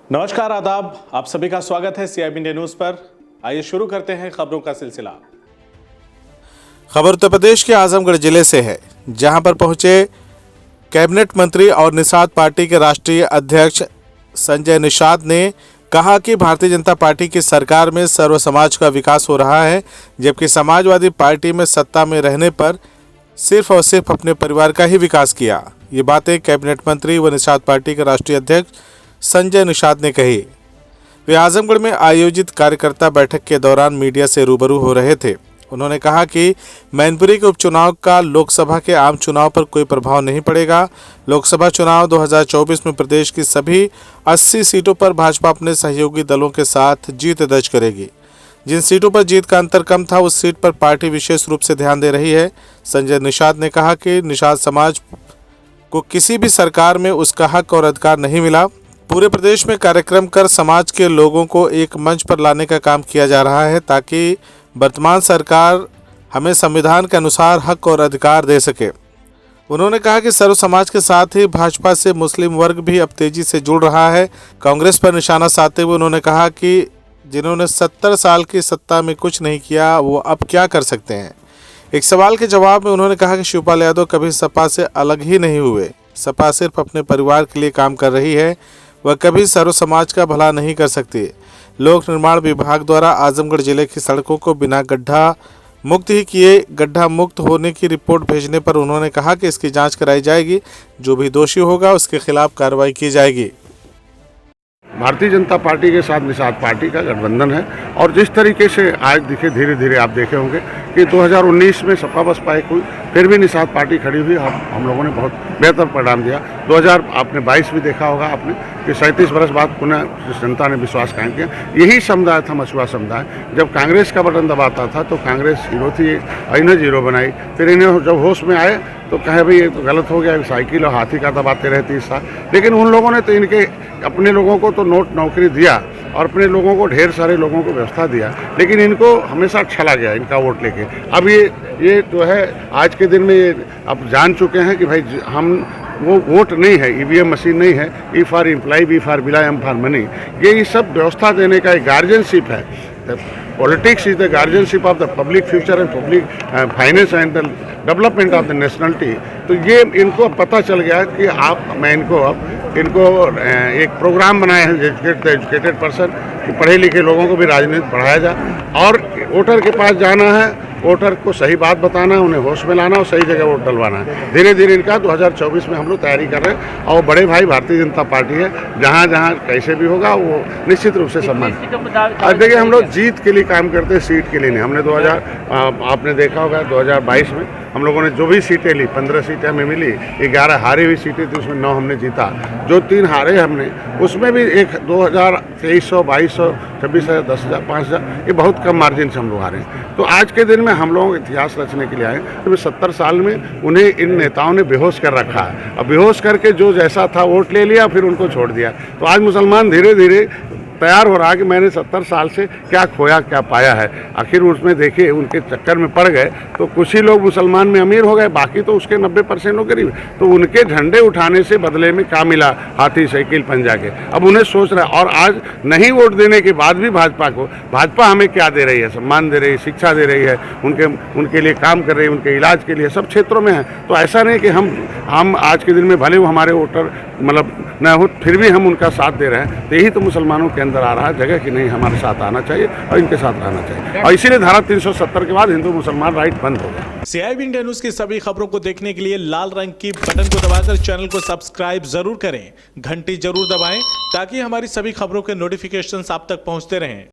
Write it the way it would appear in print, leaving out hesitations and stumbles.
नमस्कार, आदाब। आप सभी का स्वागत है CIB इंडिया न्यूज पर। आइए शुरू करते हैं खबरों का सिलसिला। खबर उत्तर प्रदेश के आजमगढ़ जिले से है, जहां पर पहुंचे कैबिनेट मंत्री और निषाद पार्टी के राष्ट्रीय अध्यक्ष संजय निषाद ने कहा कि भारतीय जनता पार्टी की सरकार में सर्व समाज का विकास हो रहा है, जबकि समाजवादी पार्टी में सत्ता में रहने पर सिर्फ और सिर्फ अपने परिवार का ही विकास किया। ये बातें कैबिनेट मंत्री व निषाद पार्टी के राष्ट्रीय अध्यक्ष संजय निषाद ने कही। वे आजमगढ़ में आयोजित कार्यकर्ता बैठक के दौरान मीडिया से रूबरू हो रहे थे। उन्होंने कहा कि मैनपुरी के उपचुनाव का लोकसभा के आम चुनाव पर कोई प्रभाव नहीं पड़ेगा। लोकसभा चुनाव 2024 में प्रदेश की सभी 80 सीटों पर भाजपा अपने सहयोगी दलों के साथ जीत दर्ज करेगी। जिन सीटों पर जीत का अंतर कम था, उस सीट पर पार्टी विशेष रूप से ध्यान दे रही है। संजय निषाद ने कहा कि निषाद समाज को किसी भी सरकार में उसका हक और अधिकार नहीं मिला। पूरे प्रदेश में कार्यक्रम कर समाज के लोगों को एक मंच पर लाने का काम किया जा रहा है, ताकि वर्तमान सरकार हमें संविधान के अनुसार हक और अधिकार दे सके। उन्होंने कहा कि सर्व समाज के साथ ही भाजपा से मुस्लिम वर्ग भी अब तेजी से जुड़ रहा है। कांग्रेस पर निशाना साधते हुए उन्होंने कहा कि जिन्होंने 70 साल की सत्ता में कुछ नहीं किया, वो अब क्या कर सकते हैं। एक सवाल के जवाब में उन्होंने कहा कि शिवपाल यादव कभी सपा से अलग ही नहीं हुए। सपा सिर्फ अपने परिवार के लिए काम कर रही है, वह कभी सर्व समाज का भला नहीं कर सकती। लोक निर्माण विभाग द्वारा आजमगढ़ जिले की सड़कों को बिना गड्ढा मुक्त ही किए गड्ढा मुक्त होने की रिपोर्ट भेजने पर उन्होंने कहा कि इसकी जांच कराई जाएगी। जो भी दोषी होगा उसके खिलाफ कार्रवाई की जाएगी। भारतीय जनता पार्टी के साथ निषाद पार्टी का गठबंधन है और जिस तरीके से आज दिखे, धीरे धीरे आप देखे होंगे कि 2019 में सपा बसपा एक हुई, फिर भी निषाद पार्टी खड़ी हुई। हम लोगों ने बहुत बेहतर परिणाम दिया। 2022 भी देखा होगा आपने कि 37 वर्ष बाद पुनः जनता ने विश्वास कायम किया। यही समुदाय था मछुआ समुदाय। जब कांग्रेस का बटन दबाता था तो कांग्रेस हीरो थी, इन्हें जीरो बनाई। फिर इन्हें जब होश में आए तो कहे भाई ये तो गलत हो गया, साइकिल और हाथी का दबाते रहे 30 साल। लेकिन उन लोगों ने तो इनके अपने लोगों को तो नौकरी दिया और अपने लोगों को, ढेर सारे लोगों को व्यवस्था दिया, लेकिन इनको हमेशा छला गया इनका वोट लेके। अब ये जो है आज के दिन में ये अब जान चुके हैं कि भाई हम वो वोट नहीं है, EVM मशीन नहीं है, E for imply, B for बिला, M फॉर मनी। ये सब व्यवस्था देने का एक गार्जियनशिप है। Politics is the guardianship of the public future and public finance and the development of the nationality. तो ये इनको अब पता चल गया कि मैं इनको एक प्रोग्राम बनाए हैं एजुकेटेड पर्सन, कि पढ़े लिखे लोगों को भी राजनीति पढ़ाया जाए और वोटर के पास जाना है, वोटर को सही बात बताना है, उन्हें होश में लाना और सही जगह वोट डलवाना है। धीरे धीरे इनका 2024 में हम लोग तैयारी कर रहे हैं और बड़े भाई भारतीय जनता पार्टी है, जहाँ जहाँ कैसे भी होगा वो निश्चित रूप से सम्मान। और देखिए, हम लोग जीत के लिए काम करते हैं, सीट के लिए नहीं। हमने आपने देखा होगा 2022 में हम लोगों ने जो भी सीटें ली, 15 सीटें हमें मिली, 11 हारी हुई सीटें थी, उसमें 9 हमने जीता। जो 3 हारे हमने, उसमें भी 2300, 2200, 26,000, 10,000, 5,000, ये बहुत कम मार्जिन से हम लोग हारे। तो आज के दिन में हम लोग इतिहास रचने के लिए आए। तो 70 साल में उन्हें इन नेताओं ने बेहोश कर रखा है। अब बेहोश करके जो जैसा था वोट ले लिया, फिर उनको छोड़ दिया। तो आज मुसलमान धीरे धीरे तैयार हो रहा है कि मैंने 70 साल से क्या खोया क्या पाया है। आखिर उसमें देखिए उनके चक्कर में पड़ गए तो कुछ ही लोग मुसलमान में अमीर हो गए, बाकी तो उसके 90% लोग गरीब। तो उनके झंडे उठाने से बदले में क्या मिला? हाथी, साइकिल, पंजा के। अब उन्हें सोच रहा है। और आज नहीं वोट देने के बाद भी भाजपा हमें क्या दे रही है? सम्मान दे रही है, शिक्षा दे रही है, उनके लिए काम कर रही है, उनके इलाज के लिए, सब क्षेत्रों में है। तो ऐसा नहीं कि हम आज के दिन में भले वो हमारे वोटर मतलब न हो, फिर भी हम उनका साथ दे रहे हैं। तो यही तो मुसलमानों के अंदर आ रहा है जगह कि नहीं, हमारे साथ आना चाहिए और इनके साथ रहना चाहिए। और इसीलिए धारा 370 के बाद हिंदू मुसलमान राइट बंद हो गया। CIB इंडिया न्यूज की सभी खबरों को देखने के लिए लाल रंग की बटन को दबाकर चैनल को सब्सक्राइब जरूर करें, घंटी जरूर दबाएं, ताकि हमारी सभी खबरों के नोटिफिकेशंस आप तक पहुंचते रहें।